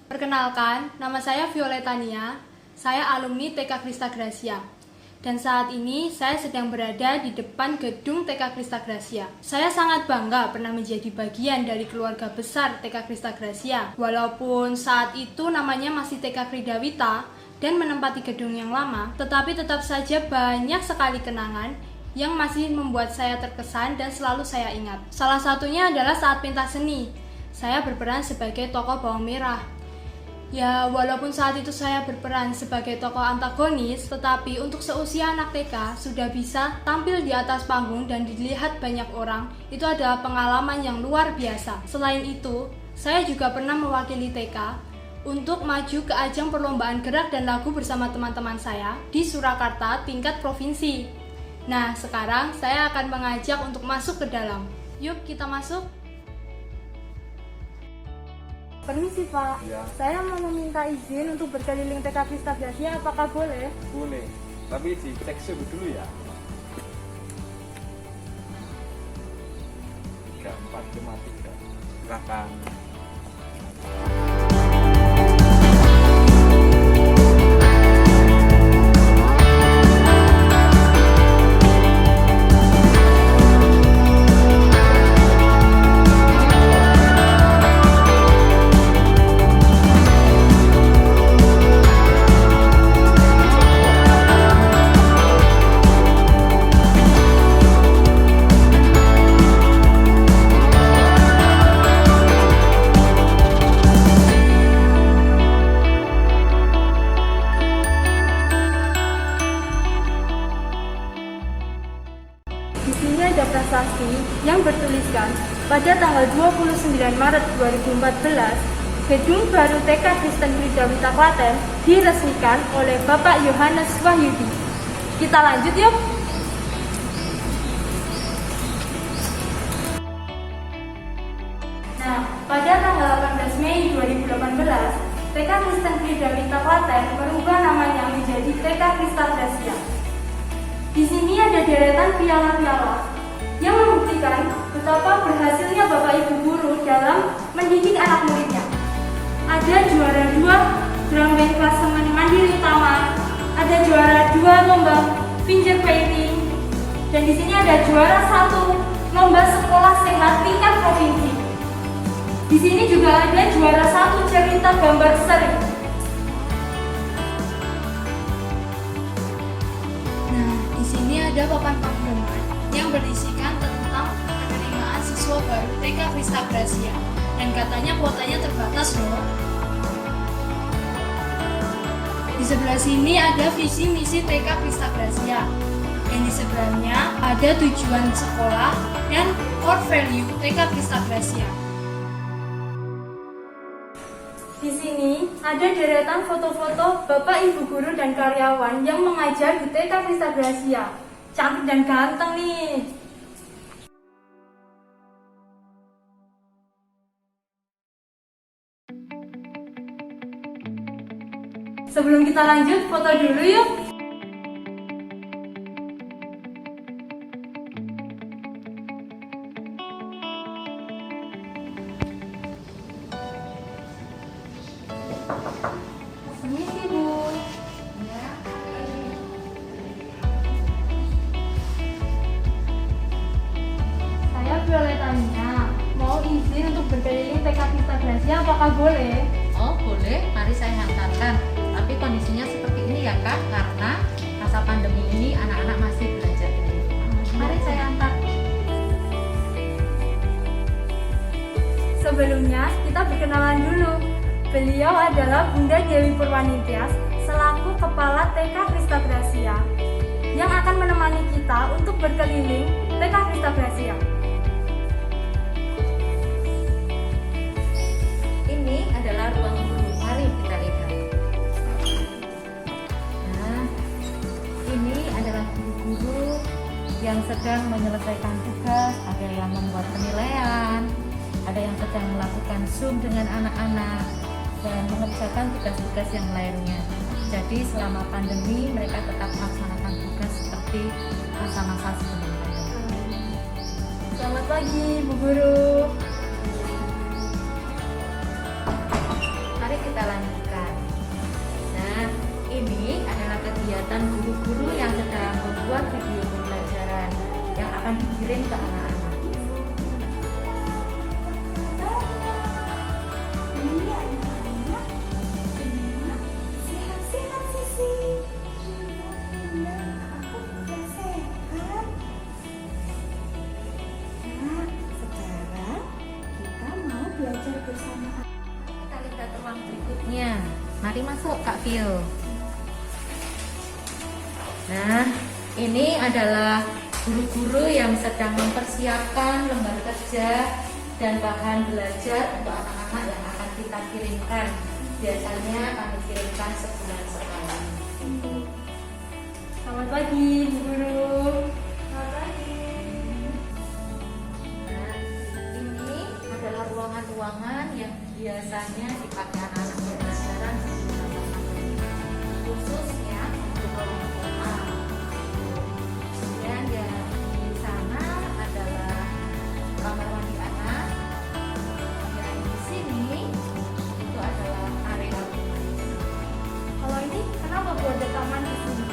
Perkenalkan, nama saya Violeta Nia. Saya alumni TK Krista Gracia. Dan saat ini saya sedang berada di depan gedung TK Krista Gracia. Saya sangat bangga pernah menjadi bagian dari keluarga besar TK Krista Gracia. Walaupun saat itu namanya masih TK Kridawita dan menempati gedung yang lama, tetapi tetap saja banyak sekali kenangan yang masih membuat saya terkesan dan selalu saya ingat. Salah satunya adalah saat pentas seni. Saya berperan sebagai tokoh bawang merah. Ya, walaupun saat itu saya berperan sebagai tokoh antagonis, tetapi untuk seusia anak TK sudah bisa tampil di atas panggung dan dilihat banyak orang, itu adalah pengalaman yang luar biasa. Selain itu, saya juga pernah mewakili TK untuk maju ke ajang perlombaan gerak dan lagu bersama teman-teman saya di Surakarta tingkat provinsi. Nah, sekarang saya akan mengajak untuk masuk ke dalam. Yuk, kita masuk. Permisi Pak, Ya. saya mau meminta izin untuk berkeliling TK Krista Gracia, apakah boleh? Boleh, tapi dicek suhu dulu ya. 34,3. Silakan. Di sini ada prasasti yang bertuliskan pada tanggal 29 Maret 2014, gedung baru TK Kristen Kridawita Klaten diresmikan oleh Bapak Yohanes Wahyudi. Kita lanjut yuk. Nah, pada tanggal 18 Mei 2018, TK Kristen Kridawita Klaten berubah namanya menjadi TK Krista Gracia. Di sini ada deretan piala-piala yang membuktikan betapa berhasilnya Bapak Ibu guru dalam mendidik anak muridnya. Ada juara 2 drum band klasemen mandiri utama, ada juara 2 lomba finger painting, dan di sini ada juara 1 lomba sekolah sehat tingkat provinsi. Di sini juga ada juara 1 cerita gambar seri. Di sini ada papan pengumuman yang berisikan tentang penerimaan siswa baru TK Krista Gracia, dan katanya kuotanya terbatas loh. Di sebelah sini ada visi misi TK Krista Gracia, dan di sebelahnya ada tujuan sekolah dan core value TK Krista Gracia. Di sini ada deretan foto-foto Bapak Ibu guru dan karyawan yang mengajar di TK Krista Gracia. Cantik dan ganteng nih. Sebelum kita lanjut, foto dulu yuk. Permisi Bu. Saya Violeta Nia, mau izin untuk berkeliling TK Krista Gracia, apakah boleh? Oh boleh, mari saya hantarkan. Tapi kondisinya seperti ini ya Kak, karena masa pandemi ini anak-anak masih belajar dari rumah. Mari saya hantar. Sebelumnya, kita berkenalan dulu. Beliau adalah Bunda Dewi Purwaningtyas selaku Kepala TK Krista Gracia yang akan menemani kita untuk berkeliling TK Krista Gracia. Ini adalah ruang guru. Mari kita lihat. Nah, ini adalah guru-guru yang sedang menyelesaikan tugas, ada yang membuat penilaian, ada yang sedang melakukan Zoom dengan anak-anak, dan mengerjakan tugas-tugas yang lainnya. Jadi selama pandemi mereka tetap melaksanakan tugas seperti masa-masa sebelum pandemi. Selamat pagi, Bu Guru. Mari kita kita lanjutkan. Nah, ini adalah kegiatan guru-guru yang sedang membuat video pembelajaran yang akan dikirim ke anak-anak. Belajar bersama. Kita lihat ruang berikutnya. Mari masuk Kak Vio. Nah, ini adalah guru-guru yang sedang mempersiapkan lembar kerja dan bahan belajar untuk anak-anak yang akan kita kirimkan. Biasanya kami kirimkan sebulan sekali. Selamat pagi, Bu Guru. Selamat pagi. Nah, ini adalah ruangan-ruangan yang biasanya dipakai anak-anak pembelajaran sebelum masa pandemi, khususnya untuk ruang A. Dan yang di sana adalah kamar mandi anak. Dan di sini itu adalah area Kalau ini kenapa Bu ada taman di sini?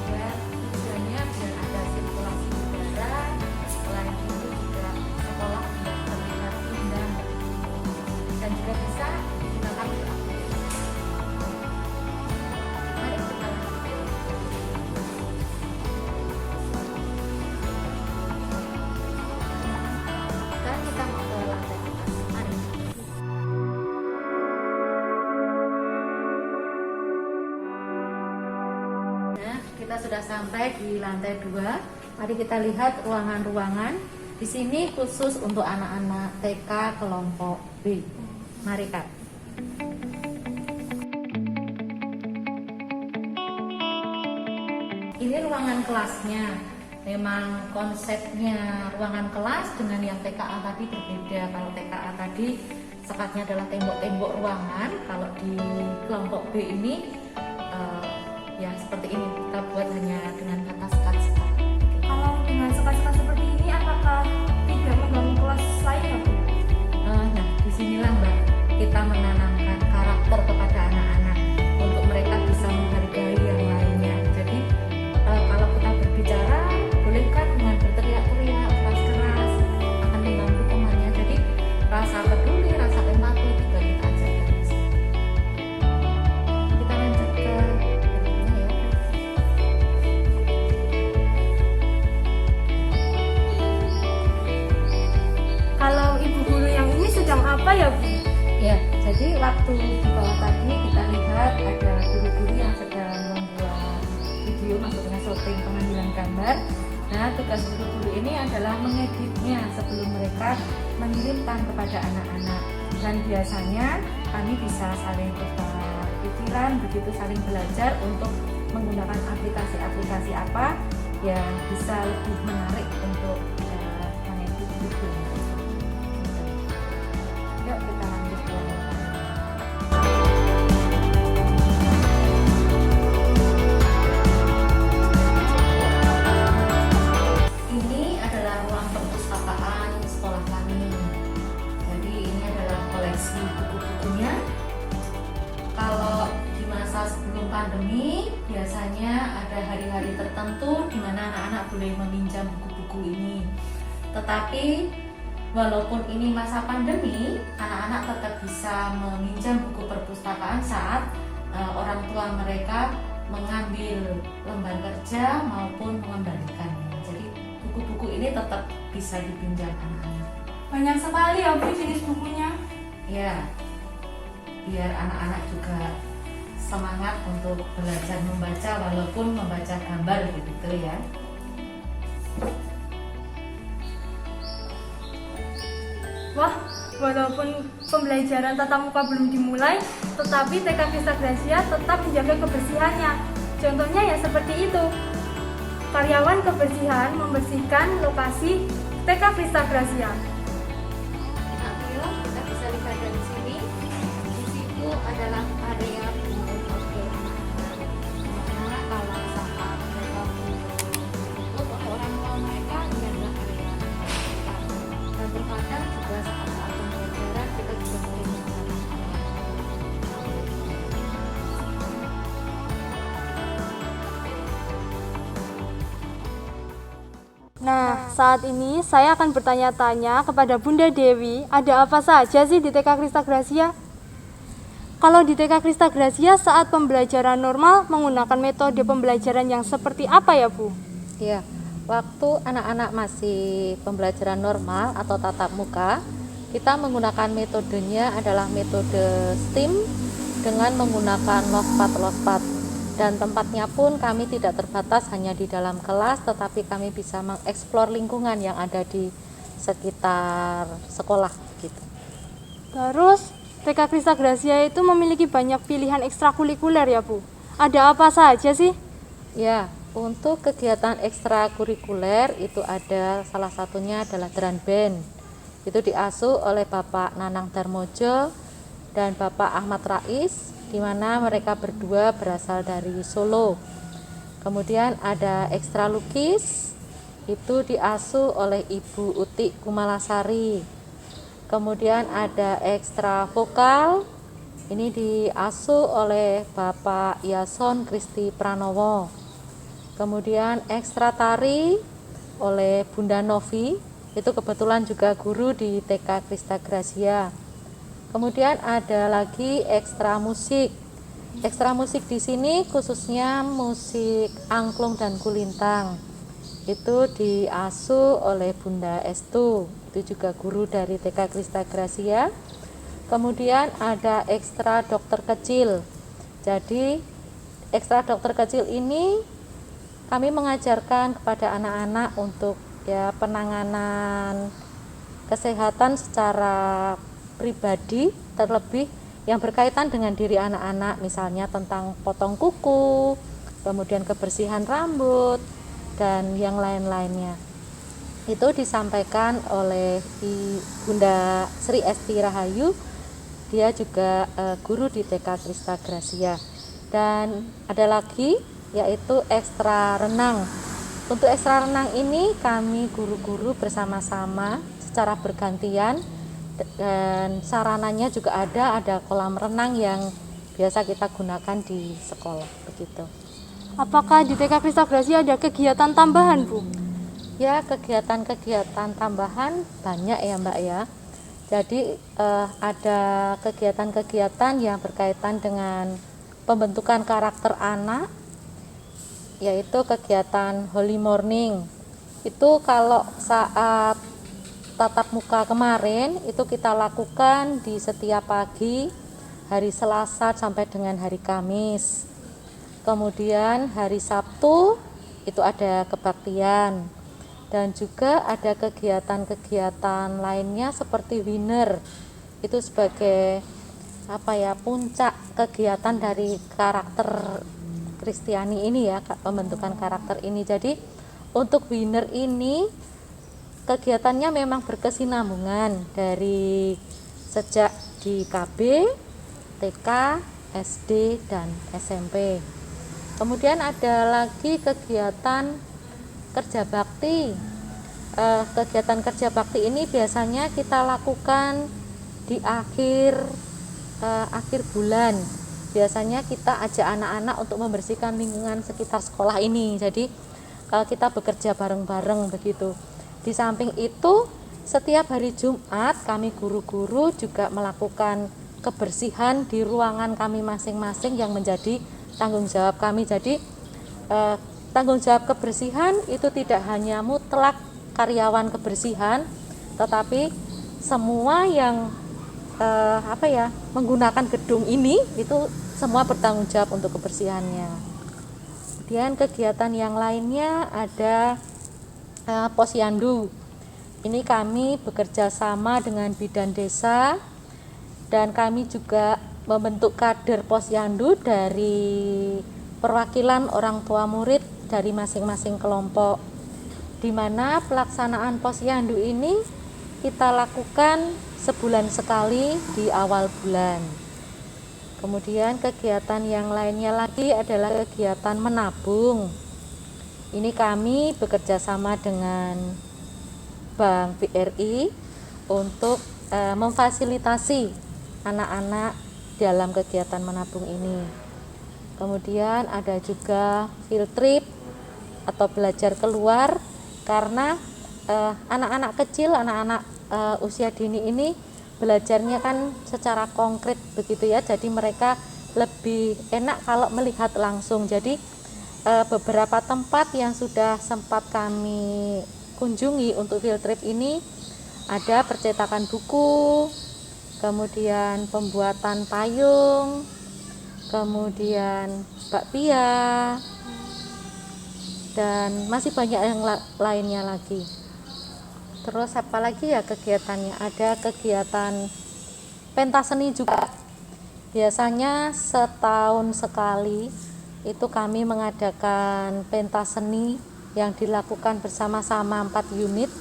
ya, tujuannya biar ada sirkulasi udara. Selain itu juga sekolah biar terlihat indah dan juga bisa digunakan untuk aktivitas. Mari kita lanjutkan. Sekarang kita mau ke lantai atas. Mari. Nah, kita sudah sampai di lantai 2. Mari kita lihat ruangan-ruangan. Di sini khusus untuk anak-anak TK kelompok B. Mari Kak. Ini ruangan kelasnya. Memang konsepnya ruangan kelas dengan yang TKA tadi berbeda. Kalau TKA tadi sekatnya adalah tembok-tembok ruangan. Kalau di kelompok B ini ya seperti ini, kita buat hanya dengan kata sekat. Kalau dengan sekat-sekat seperti ini, apakah tidak mengganggu kelas lainnya, Bu? Nah, disinilah Mbak, kita menanamkan karakter kepada anak-anak untuk mereka bisa menghargai yang lainnya. Jadi kalau kita berbicara, bolehkah dengan berteriak-teriak keras-keras akan membantu temannya. Jadi rasa peduli, rasa empati juga kita ajarkan di sini. Kita lanjut ke berikutnya ya. Kalau Ibu Guru yang ini sedang apa ya, Bu? Ya, jadi waktu di bawah tadi kita lihat ada guru-guru yang sedang membuat video, maksudnya syuting pengambilan gambar. Nah, tugas guru-guru ini adalah mengeditnya sebelum mereka mengirimkan kepada anak-anak. Dan biasanya kami bisa saling tukar pikiran, begitu saling belajar untuk menggunakan aplikasi-aplikasi apa yang bisa lebih menarik untuk mengedit video. Yuk kita lanjut ke ini adalah ruang perpustakaan sekolah kami. Jadi ini adalah koleksi buku-bukunya. Kalau di masa sebelum pandemi biasanya ada hari-hari tertentu di mana anak-anak boleh meminjam buku-buku ini. Tetapi walaupun ini masa pandemi, anak-anak tetap bisa meminjam buku perpustakaan saat orang tua mereka mengambil lembar kerja maupun mengembalikannya. Jadi buku-buku ini tetap bisa dipinjam anak-anak. Banyak sekali ya, Bu, jenis bukunya. Ya, biar anak-anak juga semangat untuk belajar membaca walaupun membaca gambar gitu ya. Wah, walaupun pembelajaran tatap muka belum dimulai, tetapi TK Krista Gracia tetap menjaga kebersihannya. Contohnya ya seperti itu. Karyawan kebersihan membersihkan lokasi TK Krista Gracia. Nah, yuk, kita bisa lihat dari sini. Di situ adalah area untuk anak-anak. Karena kalau saat mereka untuk orang tua mereka ini adalah area mereka. Dan terkadang juga saat pembelajaran kita juga boleh menggunakan area. Nah, saat ini saya akan bertanya-tanya kepada Bunda Dewi, ada apa saja sih di TK Krista Gracia? Kalau di TK Krista Gracia saat pembelajaran normal menggunakan metode pembelajaran yang seperti apa ya, Bu? Ya, waktu anak-anak masih pembelajaran normal atau tatap muka, kita menggunakan metodenya adalah metode STEAM dengan menggunakan lospat. Dan tempatnya pun kami tidak terbatas hanya di dalam kelas, tetapi kami bisa mengeksplor lingkungan yang ada di sekitar sekolah gitu. Terus TK Krista Gracia itu memiliki banyak pilihan ekstrakurikuler ya, Bu? Ada apa saja sih? Ya, untuk kegiatan ekstrakurikuler itu ada salah satunya adalah drum band. Itu diasuh oleh Bapak Nanang Darmojo dan Bapak Ahmad Rais, di mana mereka berdua berasal dari Solo. Kemudian ada ekstra lukis, itu diasuh oleh Ibu Uti Kumalasari. Kemudian ada ekstra vokal, ini diasuh oleh Bapak Yason Kristi Pranowo. Kemudian ekstra tari oleh Bunda Novi, itu kebetulan juga guru di TK Krista Gracia. Kemudian ada lagi ekstra musik. Ekstra musik di sini khususnya musik angklung dan kulintang. Itu diasuh oleh Bunda Estu, itu juga guru dari TK Krista Gracia. Kemudian ada ekstra dokter kecil. Jadi ekstra dokter kecil ini kami mengajarkan kepada anak-anak untuk penanganan kesehatan secara pribadi, terlebih yang berkaitan dengan diri anak-anak, misalnya tentang potong kuku, kemudian kebersihan rambut dan yang lain-lainnya. Itu disampaikan oleh Bunda Sri Esti Rahayu, dia juga guru di TK Krista Gracia. Dan ada lagi yaitu ekstra renang. Untuk ekstra renang ini kami guru-guru bersama-sama secara bergantian, dan sarananya juga ada kolam renang yang biasa kita gunakan di sekolah begitu. Apakah di TK Krista Gracia ada kegiatan tambahan, Bu? Ya, kegiatan-kegiatan tambahan banyak ya Mbak ya. Jadi ada kegiatan-kegiatan yang berkaitan dengan pembentukan karakter anak, yaitu kegiatan Holy Morning. Itu kalau saat tatap muka kemarin itu kita lakukan di setiap pagi hari Selasa sampai dengan hari Kamis. Kemudian hari Sabtu itu ada kebaktian, dan juga ada kegiatan-kegiatan lainnya seperti winner. Itu sebagai puncak kegiatan dari karakter Kristiani ini ya, pembentukan karakter ini. Jadi untuk winner ini kegiatannya memang berkesinambungan dari sejak di KB, TK, SD, dan SMP. Kemudian ada lagi kegiatan kerja bakti. Kegiatan kerja bakti ini biasanya kita lakukan di akhir bulan. Biasanya kita ajak anak-anak untuk membersihkan lingkungan sekitar sekolah ini. Jadi kita bekerja bareng-bareng begitu. Di samping itu, setiap hari Jumat kami guru-guru juga melakukan kebersihan di ruangan kami masing-masing yang menjadi tanggung jawab kami. Jadi tanggung jawab kebersihan itu tidak hanya mutlak karyawan kebersihan, tetapi semua yang menggunakan gedung ini itu semua bertanggung jawab untuk kebersihannya. Kemudian kegiatan yang lainnya ada posyandu. Ini kami bekerja sama dengan bidan desa, dan kami juga membentuk kader posyandu dari perwakilan orang tua murid dari masing-masing kelompok, di mana pelaksanaan posyandu ini kita lakukan sebulan sekali di awal bulan. Kemudian kegiatan yang lainnya lagi adalah kegiatan menabung. Ini kami bekerja sama dengan Bank BRI untuk memfasilitasi anak-anak dalam kegiatan menabung ini. Kemudian ada juga field trip atau belajar keluar karena anak-anak kecil, anak-anak usia dini ini belajarnya kan secara konkret begitu ya, jadi mereka lebih enak kalau melihat langsung. Jadi beberapa tempat yang sudah sempat kami kunjungi untuk field trip ini ada percetakan buku, kemudian pembuatan payung, kemudian bakpia, dan masih banyak yang lainnya lagi. Terus apa lagi ya kegiatannya? Ada kegiatan pentas seni juga. Biasanya setahun sekali itu kami mengadakan pentas seni yang dilakukan bersama-sama 4 unit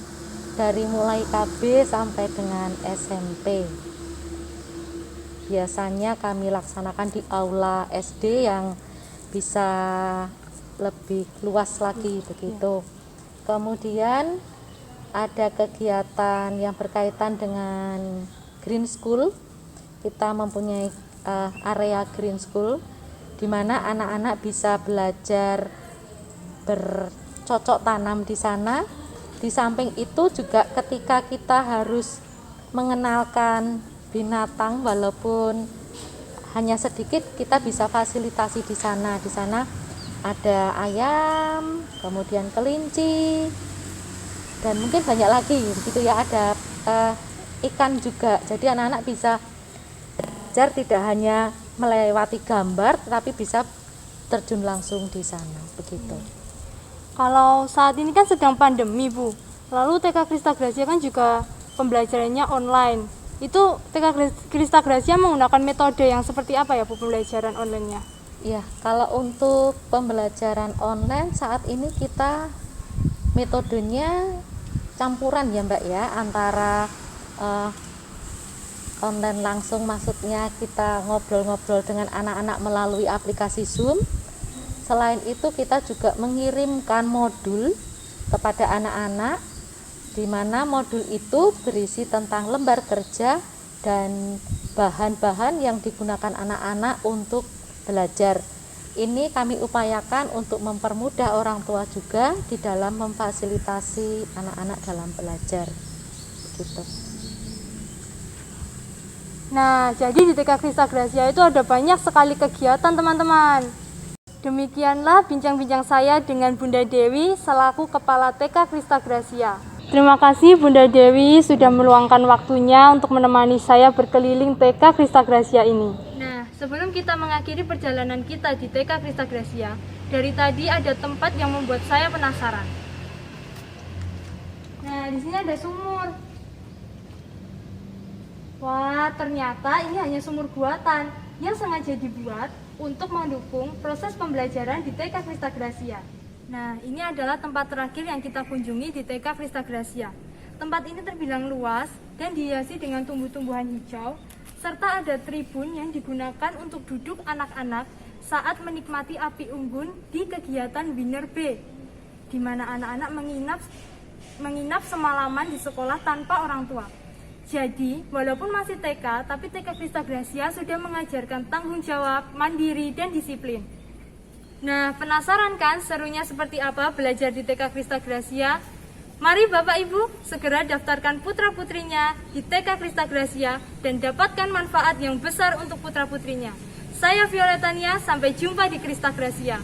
dari mulai KB sampai dengan SMP. Biasanya kami laksanakan di aula SD yang bisa lebih luas lagi begitu. Kemudian ada kegiatan yang berkaitan dengan Green School. Kita mempunyai area Green School di mana anak-anak bisa belajar bercocok tanam di sana. Di samping itu juga ketika kita harus mengenalkan binatang walaupun hanya sedikit, kita bisa fasilitasi di sana. Di sana ada ayam, kemudian kelinci, dan mungkin banyak lagi begitu ya, ada ikan juga. Jadi anak-anak bisa belajar tidak hanya melewati gambar tetapi bisa terjun langsung di sana begitu. Kalau saat ini kan sedang pandemi, Bu. Lalu TK Krista Gracia kan juga pembelajarannya online. Itu TK Krista Gracia menggunakan metode yang seperti apa ya, Bu, pembelajaran online-nya? Ya, kalau untuk pembelajaran online saat ini kita metodenya campuran ya Mbak ya, antara online langsung, maksudnya kita ngobrol-ngobrol dengan anak-anak melalui aplikasi Zoom. Selain itu kita juga mengirimkan modul kepada anak-anak, di mana modul itu berisi tentang lembar kerja dan bahan-bahan yang digunakan anak-anak untuk belajar. Ini kami upayakan untuk mempermudah orang tua juga di dalam memfasilitasi anak-anak dalam belajar. Begitu. Nah, jadi di TK Krista Gracia itu ada banyak sekali kegiatan, teman-teman. Demikianlah bincang-bincang saya dengan Bunda Dewi selaku Kepala TK Krista Gracia. Terima kasih Bunda Dewi sudah meluangkan waktunya untuk menemani saya berkeliling TK Krista Gracia ini. Nah, sebelum kita mengakhiri perjalanan kita di TK Krista Gracia, dari tadi ada tempat yang membuat saya penasaran. Nah, di sini ada sumur. Wah, ternyata ini hanya sumur buatan yang sengaja dibuat untuk mendukung proses pembelajaran di TK Krista Gracia. Nah, ini adalah tempat terakhir yang kita kunjungi di TK Krista Gracia. Tempat ini terbilang luas dan dihiasi dengan tumbuh-tumbuhan hijau, serta ada tribun yang digunakan untuk duduk anak-anak saat menikmati api unggun di kegiatan Winner B, di mana anak-anak menginap semalaman di sekolah tanpa orang tua. Jadi, walaupun masih TK, tapi TK Krista Gracia sudah mengajarkan tanggung jawab, mandiri, dan disiplin. Nah, penasaran kan serunya seperti apa belajar di TK Krista Gracia? Mari Bapak Ibu segera daftarkan putra-putrinya di TK Krista Gracia dan dapatkan manfaat yang besar untuk putra-putrinya. Saya Violetania, sampai jumpa di Krista Gracia.